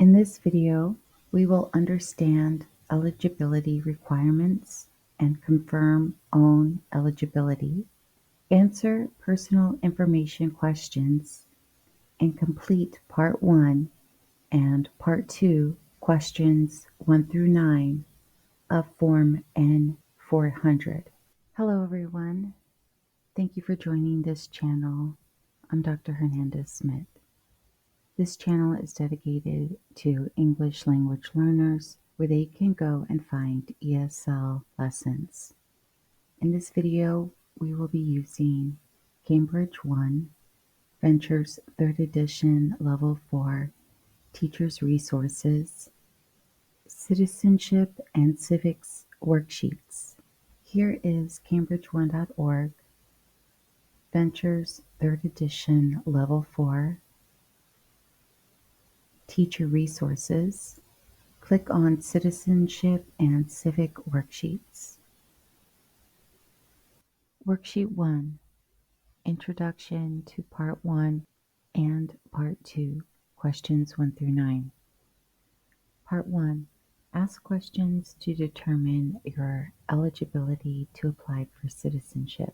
In this video, we will understand eligibility requirements and confirm own eligibility, answer personal information questions, and complete Part 1 and Part 2, questions 1 through 9 of Form N400. Hello everyone. Thank you for joining this channel. I'm Dr. Hernandez-Smith. This channel is dedicated to English language learners where they can go and find ESL lessons. In this video, we will be using Cambridge 1, Ventures 3rd edition Level 4, Teachers Resources, Citizenship and Civics worksheets. Here is cambridge1.org, Ventures 3rd edition Level 4, Teacher Resources. Click on Citizenship and Civic Worksheets. Worksheet 1, Introduction to Part 1 and Part 2, questions 1 through 9. Part 1, ask questions to determine your eligibility to apply for citizenship.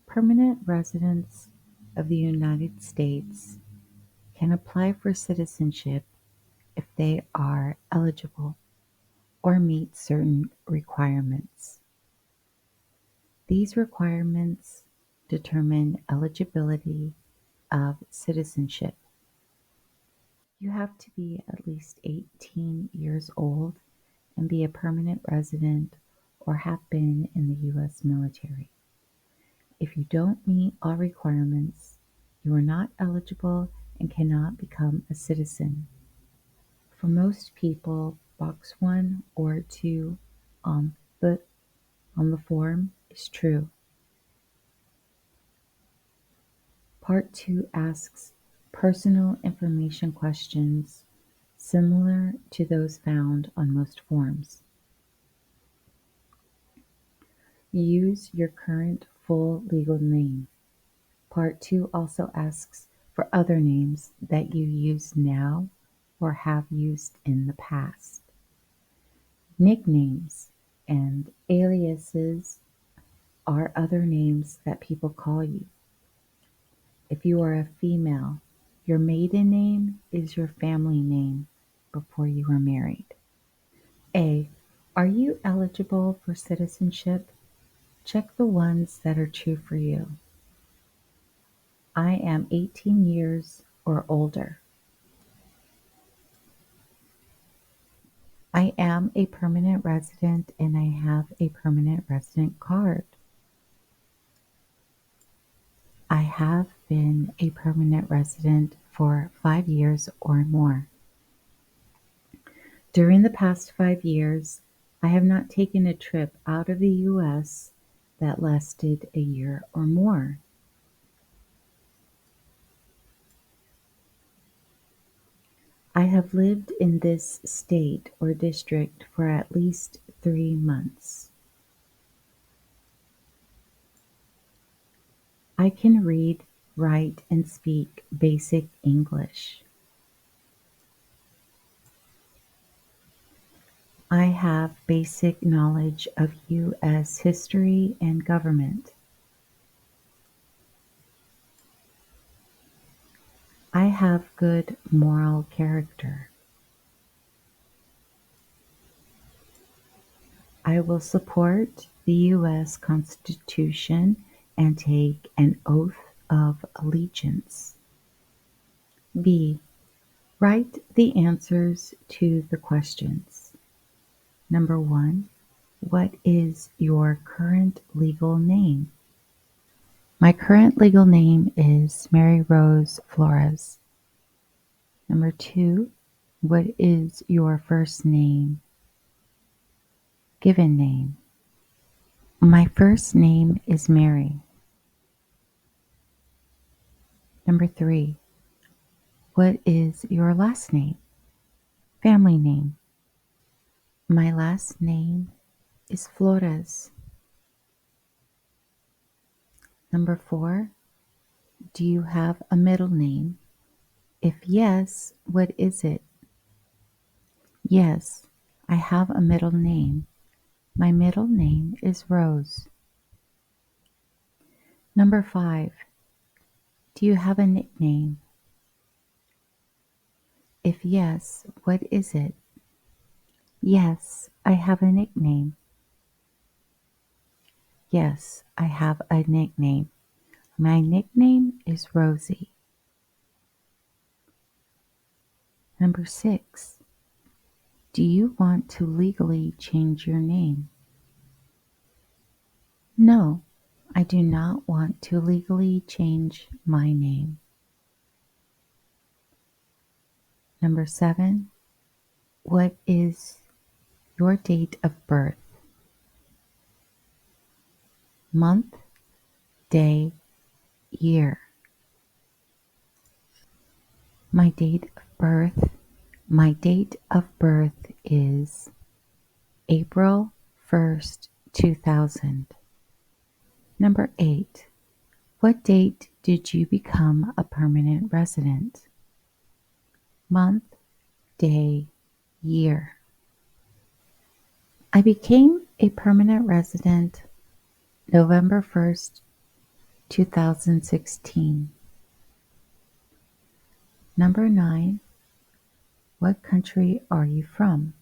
Permanent residents of the United States can apply for citizenship if they are eligible or meet certain requirements. These requirements determine eligibility of citizenship. You have to be at least 18 years old and be a permanent resident or have been in the U.S. military. If you don't meet all requirements, you are not eligible and cannot become a citizen. For most people, box 1 or 2 on the form is true. Part 2 asks personal information questions similar to those found on most forms. Use your current full legal name. Part 2 also asks for other names that you use now or have used in the past. Nicknames and aliases are other names that people call you. If you are a female, your maiden name is your family name before you were married. A. Are you eligible for citizenship? Check the ones that are true for you. I am 18 years or older. I am a permanent resident and I have a permanent resident card. I have been a permanent resident for 5 years or more. During the past 5 years, I have not taken a trip out of the U.S. that lasted a year or more. I have lived in this state or district for at least 3 months. I can read, write, and speak basic English. I have basic knowledge of U.S. history and government. I have good moral character. I will support the U.S. Constitution and take an oath of allegiance. B. Write the answers to the questions. Number 1. What is your current legal name? My current legal name is Mary Rose Flores. Number 2. What is your first name? Given name. My first name is Mary. Number 3. What is your last name? Family name. My last name is Flores. Number 4. Do you have a middle name? If yes, what is it? Yes, I have a middle name. My middle name is Rose. Number 5. Do you have a nickname? If yes, what is it? Yes, I have a nickname. Yes, I have a nickname. My nickname is Rosie. Number 6. Do you want to legally change your name? No, I do not want to legally change my name. Number 7. What is your date of birth? Month, day, year. My date of birth. My date of birth is April 1st, 2000. Number 8. What date did you become a permanent resident? Month, day, year. I became a permanent resident November 1st, 2016. Number 9. What country are you from?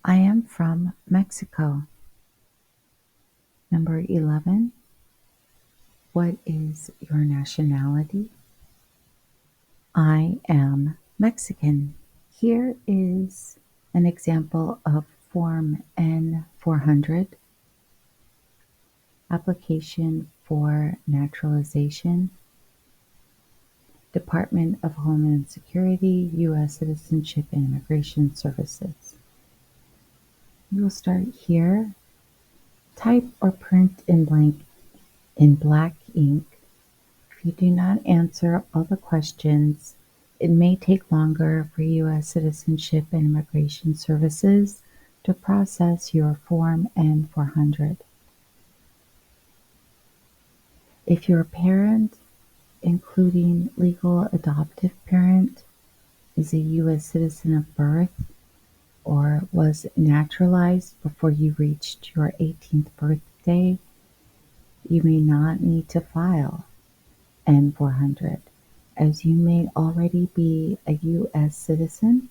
I am from Mexico. Number 11. What is your nationality? I am Mexican. Here is an example of Form N-400, Application for Naturalization, Department of Homeland Security, U.S. Citizenship and Immigration Services. We will start here. Type or print in black ink. If you do not answer all the questions, it may take longer for U.S. Citizenship and Immigration Services to process your Form N-400. If your parent, including legal adoptive parent, is a U.S. citizen of birth or was naturalized before you reached your 18th birthday, you may not need to file N-400, as you may already be a U.S. citizen.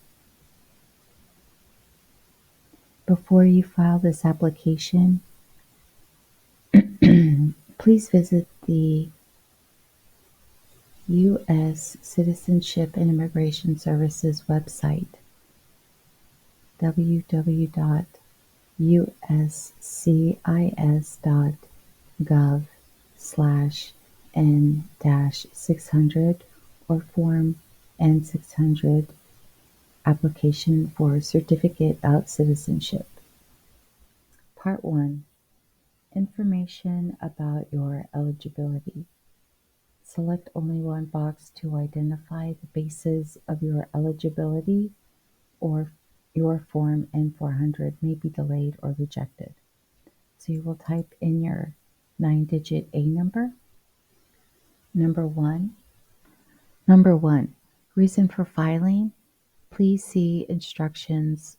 Before you file this application, please visit the U.S. Citizenship and Immigration Services website, www.uscis.gov/N-600 or Form N-600 Application for Certificate of Citizenship. Part 1. Information about your eligibility. Select only one box to identify the basis of your eligibility, or your Form N-400 may be delayed or rejected. So you will type in your 9-digit A number. Number 1. Reason for filing. Please see instructions.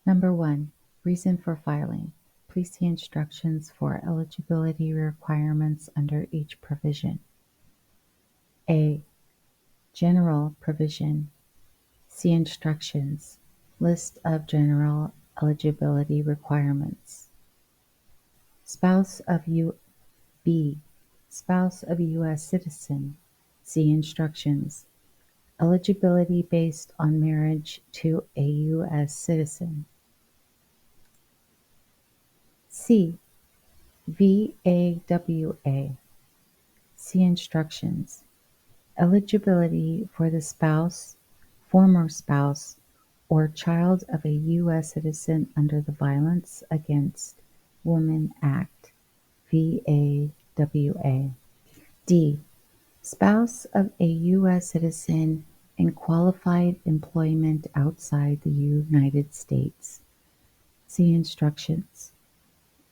Number 1. Reason for filing. Please see instructions for eligibility requirements under each provision. A. General provision. See instructions. List of general eligibility requirements. Spouse of B. Spouse of U.S. citizen. See instructions. Eligibility based on marriage to a U.S. citizen. C. VAWA. See instructions. Eligibility for the spouse, former spouse, or child of a U.S. citizen under the Violence Against Women Act, VAWA. D. Spouse of a U.S. citizen in qualified employment outside the United States. See instructions.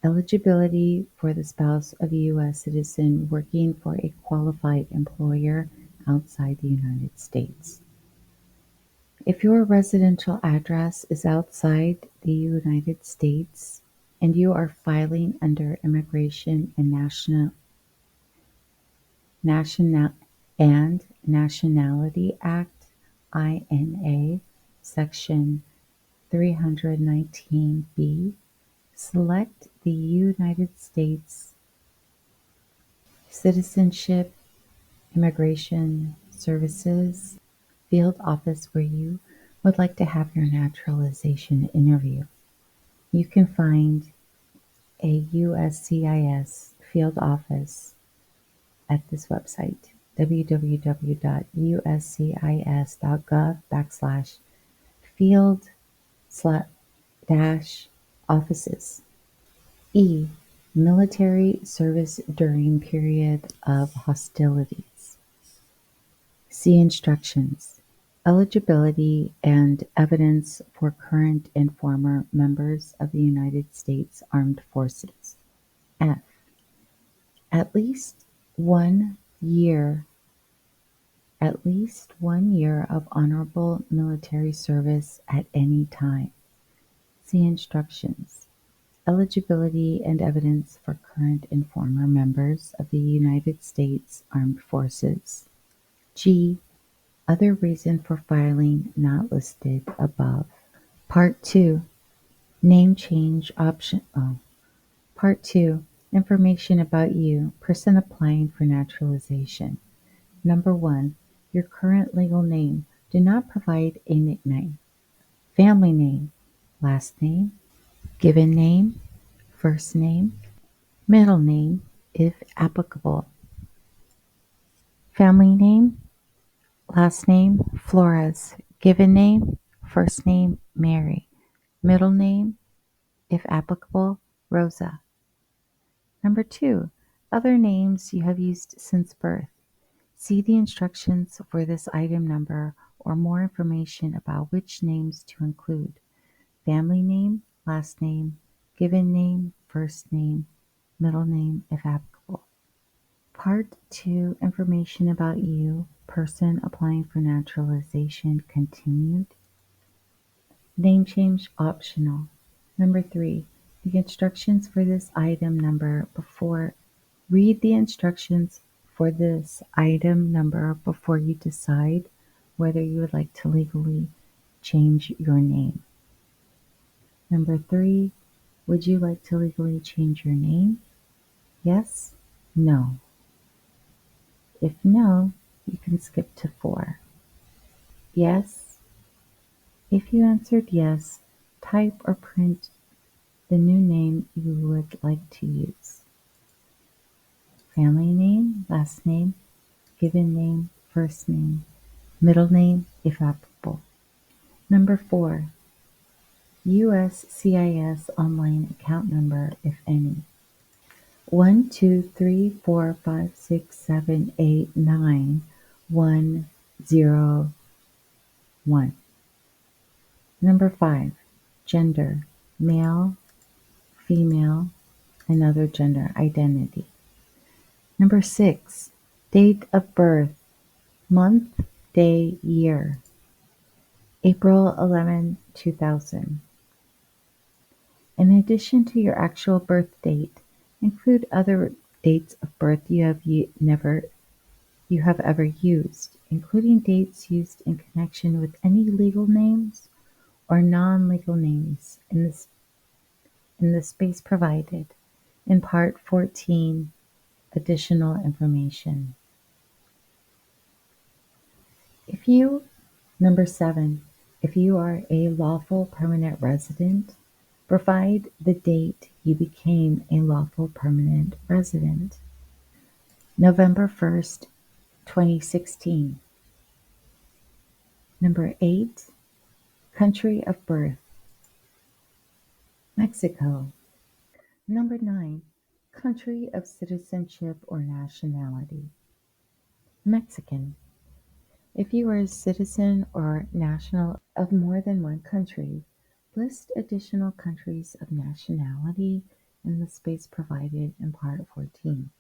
Eligibility for the spouse of a U.S. citizen working for a qualified employer outside the United States. If your residential address is outside the United States and you are filing under Immigration and National and Nationality Act (INA) Section 319B, select the United States Citizenship Immigration Services field office where you would like to have your naturalization interview. You can find a USCIS field office at this website, www.uscis.gov/field/offices. E. Military service during period of hostilities. See instructions. Eligibility and evidence for current and former members of the United States Armed Forces. F. At least 1 year of honorable military service at any time. See instructions. Eligibility and evidence for current and former members of the United States Armed Forces. G. Other reason for filing not listed above. Part 2. Name change option. Part 2. Information about you, person applying for naturalization. Number 1. Your current legal name. Do not provide a nickname. Family name. Last name. Given name. First name. Middle name, if applicable. Family name. Last name, Flores. Given name, first name, Mary. Middle name, if applicable, Rosa. Number 2. Other names you have used since birth. See the instructions for this item number or more information about which names to include. Family name, last name, given name, first name, middle name, if applicable. Part 2. Information about you, person applying for naturalization continued. Name change optional. Number 3. The instructions for this item number before. Read the instructions for this item number before you decide whether you would like to legally change your name. Number 3. Would you like to legally change your name? Yes? No? If no, you can skip to 4. Yes? If you answered yes, type or print the new name you would like to use. Family name, last name, given name, first name, middle name, if applicable. Number 4. USCIS online account number, if any. 1 2 3 4 5 6 7 8 9 1 0 1. Number 5. Gender, male, female, and other gender identity. Number 6. Date of birth, month, day, year. April 11, 2000. In addition to your actual birth date, include other dates of birth you have ever used, including dates used in connection with any legal names or non-legal names in the space provided in Part 14, additional information. Number 7, if you are a lawful permanent resident, provide the date you became a lawful permanent resident. November 1st, 2016. Number 8, country of birth, Mexico. Number 9, country of citizenship or nationality, Mexican. If you are a citizen or national of more than one country, list additional countries of nationality in the space provided in Part 14.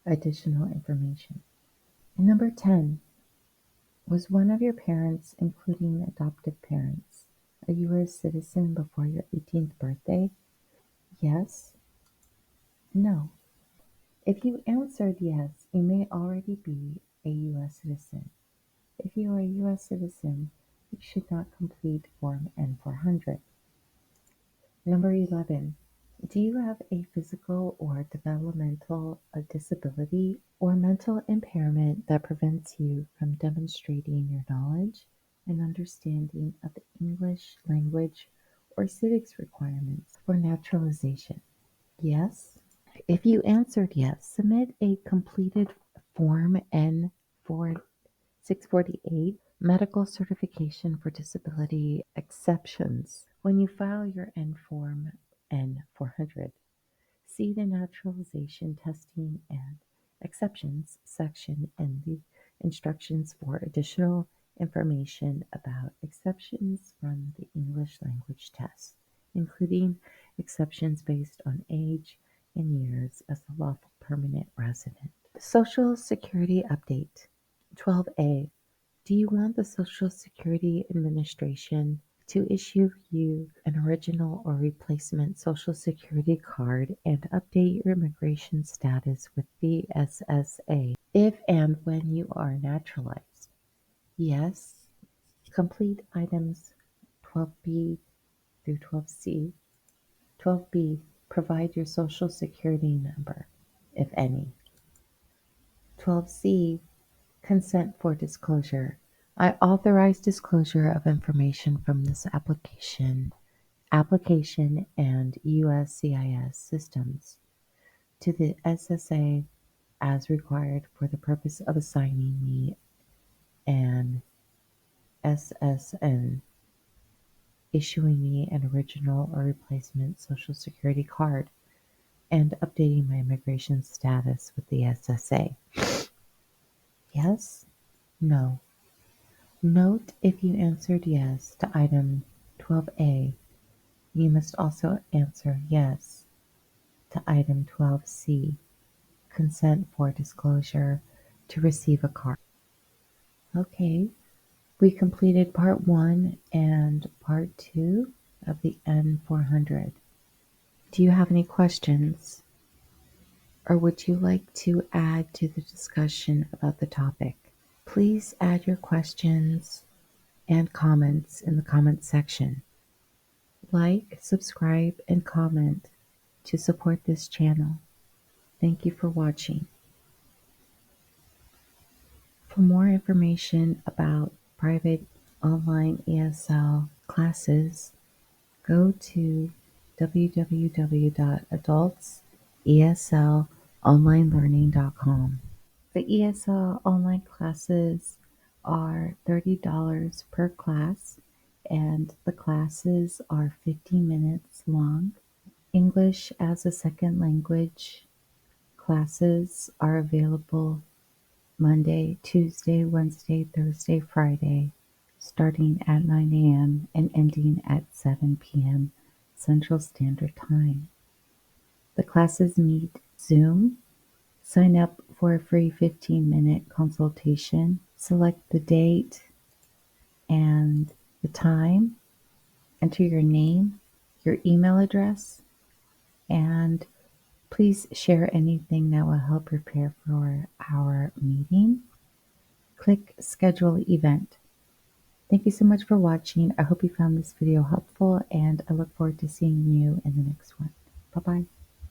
Additional information. And number 10, was one of your parents, including adoptive parents, a U.S. citizen before your 18th birthday? Yes? No. If you answered yes, you may already be a U.S. citizen. If you are a U.S. citizen, you should not complete Form N-400. Number 11. Do you have a physical or developmental disability or mental impairment that prevents you from demonstrating your knowledge and understanding of the English language or civics requirements for naturalization? Yes? If you answered yes, submit a completed Form N-648 Medical Certification for Disability Exceptions when you file your Form N-400. See the Naturalization Testing and Exceptions section in the instructions for additional information about exceptions from the English language test, including exceptions based on age and years as a lawful permanent resident. Social Security Update 12A. Do you want the Social Security Administration to issue you an original or replacement Social Security card and update your immigration status with the SSA if and when you are naturalized? Yes. Complete items 12B through 12C. 12B. Provide your Social Security number, if any. 12C. Consent for disclosure. I authorize disclosure of information from this application and USCIS systems to the SSA as required for the purpose of assigning me an SSN, issuing me an original or replacement Social Security card, and updating my immigration status with the SSA. Yes? No. Note if you answered yes to item 12A, you must also answer yes to item 12C, consent for disclosure to receive a card. Okay, we completed part 1 and part 2 of the N-400. Do you have any questions? Or would you like to add to the discussion about the topic? Please add your questions and comments in the comment section. Like, subscribe, and comment to support this channel. Thank you for watching. For more information about private online ESL classes, go to www.adultseslonlinelearning.com. The ESL online classes are $30 per class, and the classes are 15 minutes long. English as a second language classes are available Monday, Tuesday, Wednesday, Thursday, Friday, starting at 9 a.m. and ending at 7 p.m. Central Standard Time. The classes meet Zoom. Sign up for a free 15-minute consultation. Select the date and the time. Enter your name, your email address, and please share anything that will help prepare for our meeting. Click Schedule Event. Thank you so much for watching. I hope you found this video helpful, and I look forward to seeing you in the next one. Bye-bye.